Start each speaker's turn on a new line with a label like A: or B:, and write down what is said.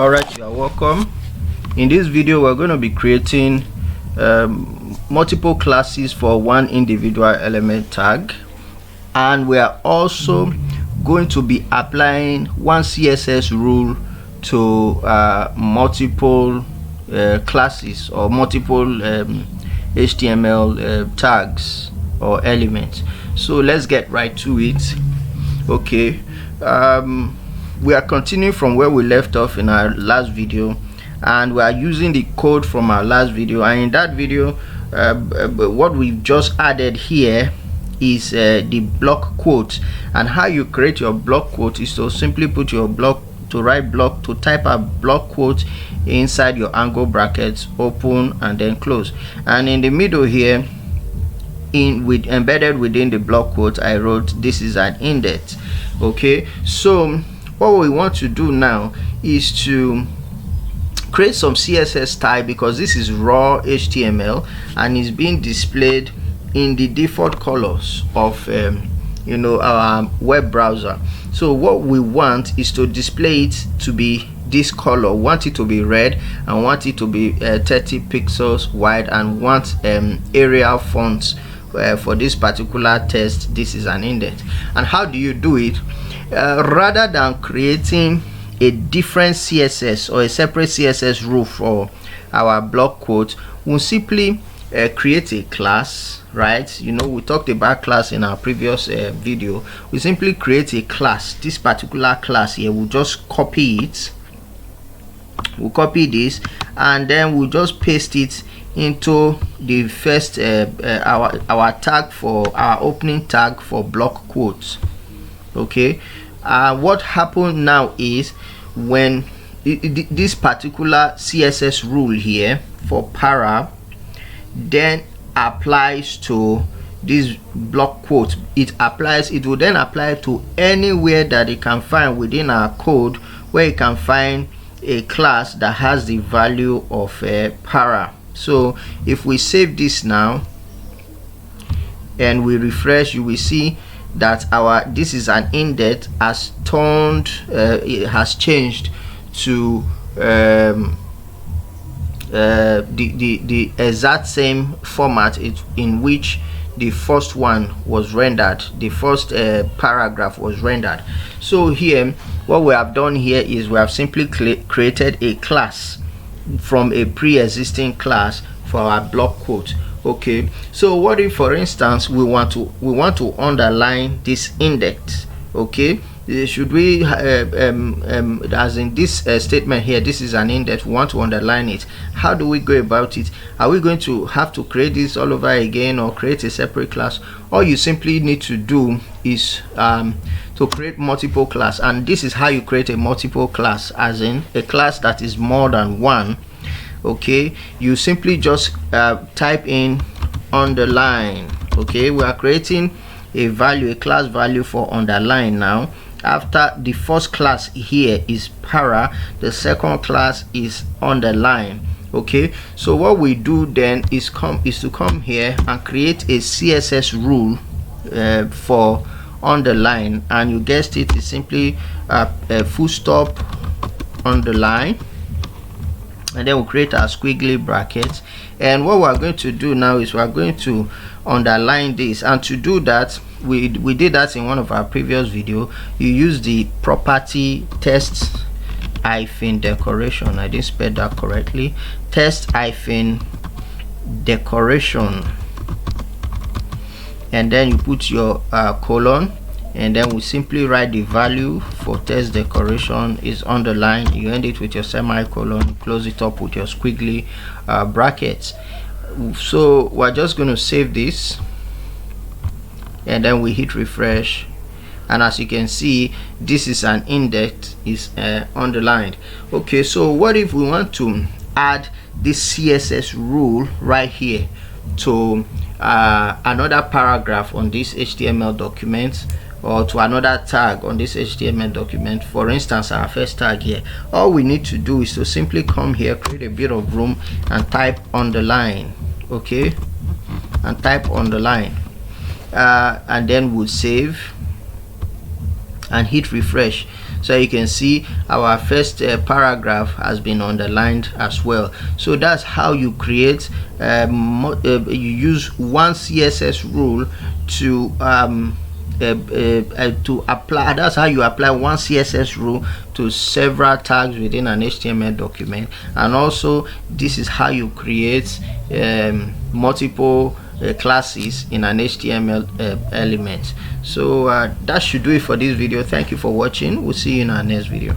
A: Alright, you are welcome. In this video we're going to be creating multiple classes for one individual element tag, and we are also going to be applying one CSS rule to multiple classes or multiple HTML tags or elements. So let's get right to it. Okay, we are continuing from where we left off in our last video, and we are using the code from our last video. And in that video, what we've just added here is the block quote. And how you create your block quote is to simply put your block to type a block quote inside your angle brackets, open and then close, and in the middle here, embedded within the block quote, I wrote this is an index. Okay, so what we want to do now is to create some CSS type, because this is raw HTML and is being displayed in the default colors of our web browser. So what we want is to display it to be this color. We want it to be red and want it to be 30 pixels wide, and want Arial fonts for this particular text. This is an index. And how do you do it? Rather than creating a different CSS or a separate CSS rule for our block quote, we'll simply create a class, right? We talked about class in our previous video. We simply create a class. This particular class here, we'll just copy it. We'll copy this and then we'll just paste it into the first our tag, for our opening tag for block quotes. Okay, what happened now is when this particular CSS rule here for para then applies to this block quote, it will then apply to anywhere that it can find within our code where you can find a class that has the value of para. So if we save this now and we refresh, you will see that this is an index has turned it has changed to the exact same format in which the first one was rendered, the first paragraph was rendered. So here what we have done here is we have simply created a class from a pre-existing class for our block quote. Okay, so what if, for instance, we want to underline this index? Okay, should we as in this statement here, this is an index, we want to underline it. How do we go about it? Are we going to have to create this all over again or create a separate class? All you simply need to do is to create multiple class, and this is how you create a multiple class, as in a class that is more than one. Okay, you simply just type in underline. Okay, we are creating a class value for underline now. After the first class here is para, the second class is underline. Okay, so what we do then is to come here and create a CSS rule for underline, and you guessed it, is simply a full stop underline, and then we'll create our squiggly brackets. And what we're going to do now is we're going to underline this, and to do that, we did that in one of our previous video. You use the property text hyphen decoration. I didn't spell that correctly. Text hyphen decoration, and then you put your colon, and then we simply write the value for text decoration is underlined. You end it with your semicolon, close it up with your squiggly brackets. So we're just going to save this, and then we hit refresh, and as you can see, this is an index, is underlined. Okay, so what if we want to add this CSS rule right here to another paragraph on this HTML document, or to another tag on this HTML document? For instance, our first tag here, all we need to do is to simply come here, create a bit of room, and type underline. Okay, and type underline, and then we'll save and hit refresh. So you can see our first paragraph has been underlined as well. So that's how you create you use one CSS rule to apply. That's how you apply one CSS rule to several tags within an HTML document. And also this is how you create multiple classes in an HTML element. So that should do it for this video. Thank you for watching. We'll see you in our next video.